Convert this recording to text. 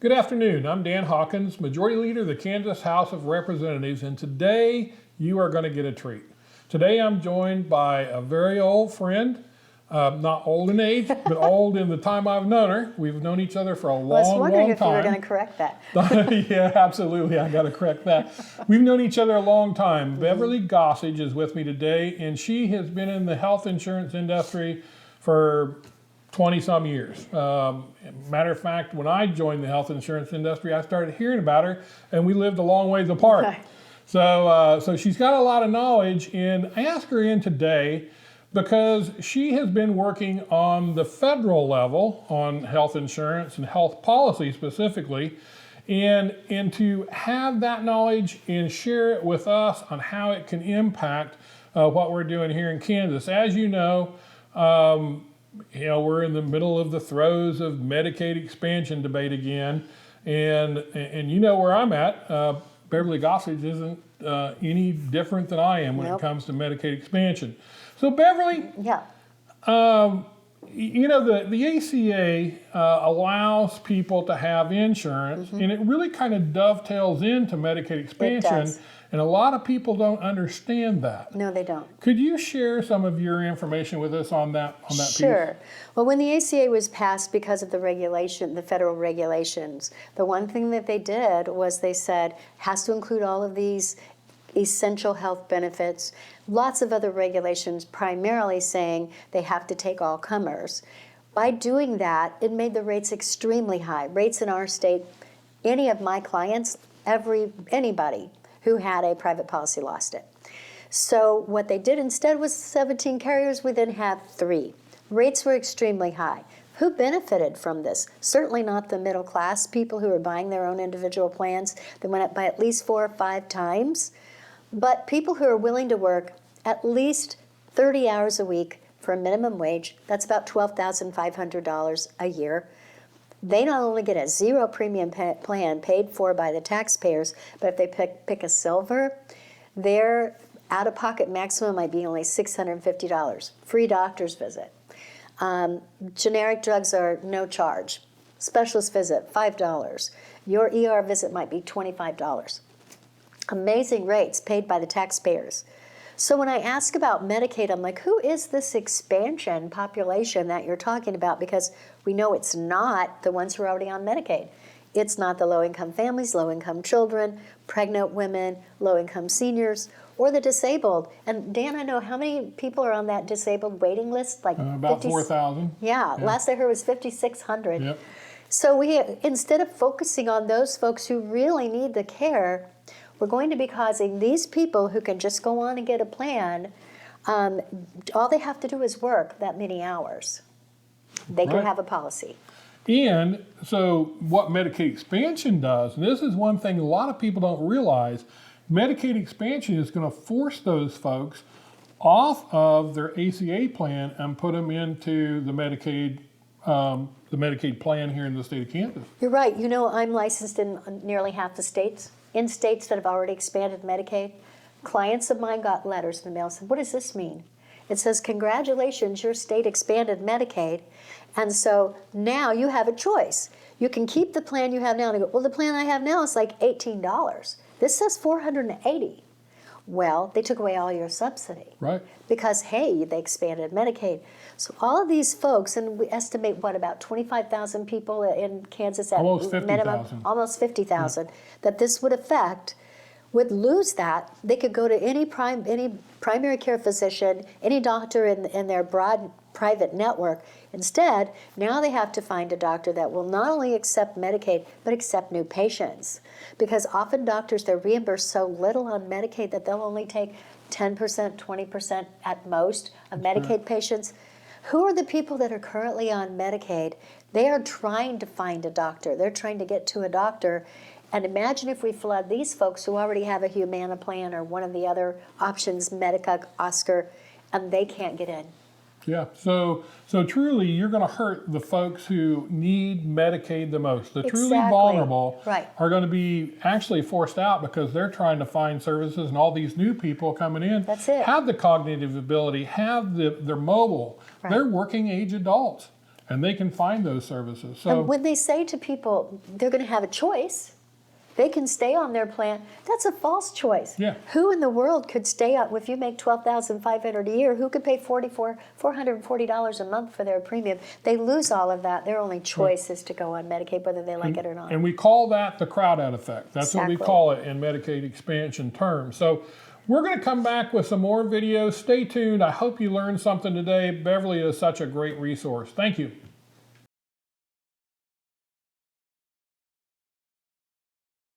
Good afternoon. I'm Dan Hawkins, Majority Leader of the Kansas House of Representatives, and today you are going to get a treat. Today I'm joined by a very old friend, not old in age, but old in the time I've known her. We've known each other for a long, long time. I was wondering if you were going to correct that. Yeah, absolutely. I got to correct that. We've known each other a long time. Beverly Gossage is with me today, and she has been in the health insurance industry for 20-some years. Matter of fact, when I joined the health insurance industry, I started hearing about her, and we lived a long ways apart. Okay. So she's got a lot of knowledge, and I asked her in today because she has been working on the federal level on health insurance and health policy specifically, and to have that knowledge and share it with us on how it can impact what we're doing here in Kansas. As you know, we're in the middle of the throes of Medicaid expansion debate again, and you know where I'm at. Beverly Gossage isn't any different than I am when it comes to Medicaid expansion. So Beverly, Yeah. the ACA allows people to have insurance, and it really kind of dovetails into Medicaid expansion. It does. And a lot of people don't understand that. No, they don't. Could you share some of your information with us on that piece? Sure. Well, when the ACA was passed because of the regulation, the federal regulations, the one thing that they did was they said has to include all of these essential health benefits, lots of other regulations primarily saying they have to take all comers. By doing that, it made the rates extremely high. Rates in our state, any of my clients, anybody who had a private policy lost it. So what they did instead was 17 carriers, we then have 3. Rates were extremely high. Who benefited from this? Certainly not the middle class, people who are buying their own individual plans that went up by at least 4 or 5 times, but people who are willing to work at least 30 hours a week for a minimum wage, that's about $12,500 a year. They not only get a 0 premium plan paid for by the taxpayers, but if they pick a silver, their out-of-pocket maximum might be only $650. Free doctor's visit. Generic drugs are no charge. Specialist visit, $5. Your ER visit might be $25. Amazing rates paid by the taxpayers. So when I ask about Medicaid, I'm like, who is this expansion population that you're talking about? Because we know it's not the ones who are already on Medicaid. It's not the low-income families, low-income children, pregnant women, low-income seniors, or the disabled. And Dan, I know how many people are on that disabled waiting list? Like about 4,000. Yeah, last I heard was 5,600. Yep. So instead of focusing on those folks who really need the care, we're going to be causing these people who can just go on and get a plan, all they have to do is work that many hours. They can have a policy. And so what Medicaid expansion does, and this is one thing a lot of people don't realize, Medicaid expansion is going to force those folks off of their ACA plan and put them into the Medicaid plan here in the state of Kansas. You're right. You know, I'm licensed in nearly half the states. In states that have already expanded Medicaid, clients of mine got letters in the mail and said, what does this mean? It says, congratulations, your state expanded Medicaid, and so now you have a choice. You can keep the plan you have now. And I go, well, the plan I have now is like $18. This says $480. Well, they took away all your subsidy. Right. Because, hey, they expanded Medicaid. So all of these folks, and we estimate, what, about 25,000 people in Kansas at almost 50,000. minimum, almost 50,000, that this would affect, would lose that. They could go to any primary care physician, any doctor in their broad private network. Instead, now they have to find a doctor that will not only accept Medicaid, but accept new patients. Because often doctors, they're reimbursed so little on Medicaid that they'll only take 10%, 20% at most of Medicaid patients. Who are the people that are currently on Medicaid? They are trying to find a doctor. They're trying to get to a doctor. And imagine if we flood these folks who already have a Humana plan or one of the other options, Medica, Oscar, and they can't get in. Yeah, so truly you're going to hurt the folks who need Medicaid the most. The truly vulnerable are going to be actually forced out because they're trying to find services, and all these new people coming in have the cognitive ability, they're mobile. They're working age adults. and they can find those services. So And when they say to people they're going to have a choice, they can stay on their plan. That's a false choice. Yeah. Who in the world could stay up if you make $12,500 a year? Who could pay $440 a month for their premium? They lose all of that. Their only choice is to go on Medicaid, whether they like it or not. And we call that the crowd out effect. That's what we Exactly. call it in Medicaid expansion terms. So we're going to come back with some more videos. Stay tuned. I hope you learned something today. Beverly is such a great resource. Thank you.